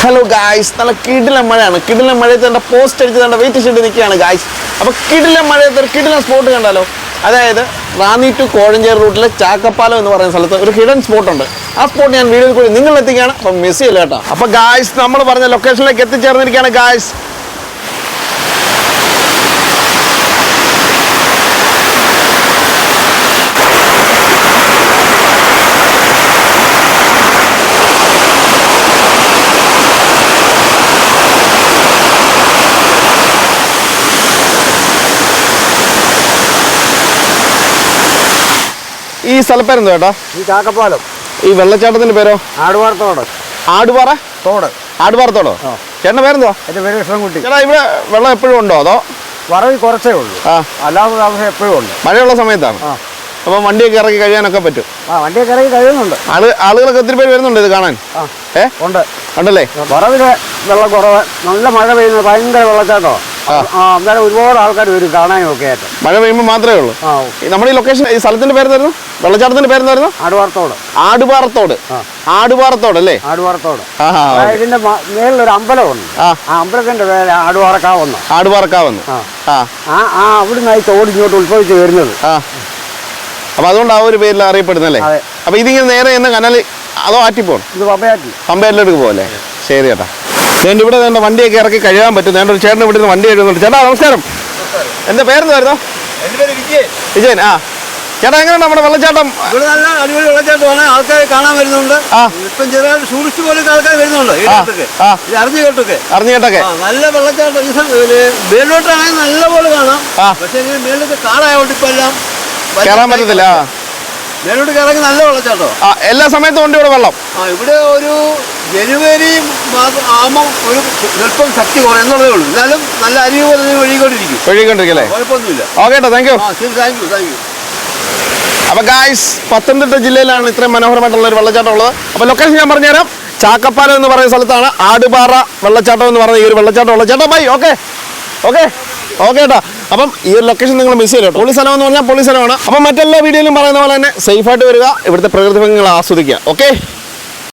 Hello guys, നല്ല കിടിലൻ മഴയാണ്. കിടിലൻ മഴയത്ത് എൻ്റെ പോസ്റ്റ് അടിച്ച് തന്റെ വെയിറ്റ് ഷെഡ് നിൽക്കുകയാണ് ഗായ്സ്. അപ്പോൾ കിടിലൻ മഴയത്ത് ഒരു കിടിലൻ സ്പോട്ട് കണ്ടാലോ. അതായത് റാന്നി ടു കോഴഞ്ചേരി റൂട്ടിലെ ചാക്കപ്പാലം എന്ന് പറയുന്ന സ്ഥലത്ത് ഒരു ഹിഡൻ സ്പോട്ട് ഉണ്ട്. ആ സ്പോട്ട് ഞാൻ വീഡിയോയിൽ കൂടി നിങ്ങൾ എത്തിക്കുകയാണ്. അപ്പം മിസ് ചെയ്യില്ല കേട്ടോ. അപ്പോൾ ഗായ്സ്, നമ്മൾ പറഞ്ഞ ലൊക്കേഷനിലേക്ക് എത്തിച്ചേർന്നിരിക്കുകയാണ് ഗായ്സ്. ഈ സ്ഥലപ്പേരെന്തോ ചേട്ടാ? ഈ ചാക്കപ്പാലം. ഈ വെള്ളച്ചാട്ടത്തിന്റെ പേരോ? ആടുവാർത്തോട്. ആടുപാറ തോട്. ആടുപാറത്തോടോ? ചേട്ടൻ്റെ പേരെന്തോ? എൻ്റെ പേര് കൃഷ്ണൻകുട്ടി. ചേട്ടാ, ഇവിടെ വെള്ളം എപ്പോഴും ഉണ്ടോ അതോ? വറവിൽ കുറച്ചേ ഉള്ളൂ, അല്ലാതെ താമസം എപ്പോഴും ഉണ്ട്. മഴയുള്ള സമയത്താണ്. അപ്പം വണ്ടിയൊക്കെ ഇറക്കി കഴിയാനൊക്കെ പറ്റും. വണ്ടിയൊക്കെ ഇറങ്ങി കഴിയുന്നുണ്ട്. ആളുകളൊക്കെ ഒത്തിരി പേര് വരുന്നുണ്ട് ഇത് കാണാൻ. ഉണ്ട് ഉണ്ടല്ലേ? വറവില് വെള്ളം കുറവ്, നല്ല മഴ പെയ്യുന്നത് ഭയങ്കര വെള്ളച്ചാട്ടോ. അന്നേരം ഒരുപാട് ആൾക്കാർ വരും കാണാനും ഒക്കെ ആയിട്ട്. മഴ പെയ്യുമ്പോൾ മാത്രമേ ഉള്ളൂ. നമ്മുടെ ഈ ലൊക്കേഷൻ, ഈ സ്ഥലത്തിന്റെ പേരെന്തായിരുന്നു? വെള്ളച്ചാട്ടത്തിന്റെ പേരെന്തായിരുന്നു? ആടുവാർത്തോട്. ആടുപാറത്തോട്. ആടുപാറത്തോട് അല്ലേ? ആടുവാർത്തോട്. ഇതിന്റെ മേളിലൊരു അമ്പലമുണ്ട്. ആ അമ്പലത്തിന്റെ പേര് ആടുവാറക്കാവെന്ന്. ആടുപാറക്കാവെന്ന്. അവിടുന്ന് ഈ തോട് ഇങ്ങോട്ട് ഉത്ഭവിച്ച് വരുന്നത്. അപ്പൊ അതുകൊണ്ട് ആ ഒരു പേരിൽ അറിയപ്പെടുന്നല്ലേ? അപ്പൊ ഇതിങ്ങനെ നേരെ എന്ന് കനാല് അതോ ആറ്റിപ്പോണം? ഇത് പമ്പയാറ്റി. പമ്പയിലേക്ക് പോകല്ലേ? ശരി ചേട്ടാ. ചേട്ടൻ ഇവിടെ തന്നെ വണ്ടിയൊക്കെ ഇറക്കി കഴിയാൻ പറ്റും. ഞാൻ ഒരു ചേട്ടൻ ഇവിടെ നിന്ന് വണ്ടി എഴുതുന്നുണ്ട്. ചേട്ടാ നമസ്കാരം. എന്റെ പേരെന്തായിരുന്നോ? വിജയൻ. ചേട്ടാ, എങ്ങനെയാണ് നമ്മുടെ വെള്ളച്ചാട്ടം? ഇവിടെ നല്ല അടിപൊളി വെള്ളച്ചാട്ടമാണ്. ആൾക്കാർ കാണാൻ വരുന്നുണ്ട്. ഇപ്പം ചെറിയ ടൂറിസ്റ്റ് പോലൊക്കെ ആൾക്കാർ വരുന്നുണ്ട്. അറിഞ്ഞു കേട്ടൊക്കെ നല്ല വെള്ളച്ചാട്ടം. മേലോട്ടാണെങ്കിൽ നല്ല പോലെ കാണാം. പക്ഷെ മേലോട്ട് കാടായോണ്ട് ഇപ്പൊ എല്ലാം കയറാൻ പറ്റത്തില്ല. മേലോട്ട് കയറാൻ നല്ല വെള്ളച്ചാട്ടം. എല്ലാ സമയത്തും ഉണ്ട് ഇവിടെ വെള്ളം. ഇവിടെ ഒരു ജനുവരി ആകുമ്പോൾ ഒരു സ്വല്പം ശക്തി കുറയുന്നുള്ളതേ ഉള്ളൂ. എന്നാലും നല്ല അരിവ് പോലെ ഒഴുകിക്കൊണ്ടിരിക്കും. കുഴപ്പമൊന്നുമില്ല. ഓക്കെ കേട്ടോ, താങ്ക് യു. Thank you. അപ്പൊ ഗായ്സ്, പത്തനംതിട്ട ജില്ലയിലാണ് ഇത്രയും മനോഹരമായിട്ടുള്ള ഒരു വെള്ളച്ചാട്ടം ഉള്ളത്. അപ്പൊ ലൊക്കേഷൻ ഞാൻ പറഞ്ഞുതരാം. ചാക്കപ്പാലം എന്ന് പറയുന്ന സ്ഥലത്താണ് ആടുപാറ വെള്ളച്ചാട്ടം എന്ന് പറയുന്ന ഈ ഒരു വെള്ളച്ചാട്ടം ഉള്ളത്. ചേട്ടാ ബൈ. ഓക്കെ കേട്ടോ. അപ്പം ഈ ഒരു ലൊക്കേഷൻ നിങ്ങൾ മിസ് ചെയ്യില്ല. പൊളി സ്ഥലം എന്ന് പറഞ്ഞാൽ പൊളി സ്ഥലമാണ്. അപ്പം മറ്റെല്ലാ വീഡിയോയിലും പറയുന്ന പോലെ തന്നെ സേഫായിട്ട് വരിക, ഇവിടുത്തെ പ്രകൃതി ഭംഗികൾ ആസ്വദിക്കുക. ഓക്കെ.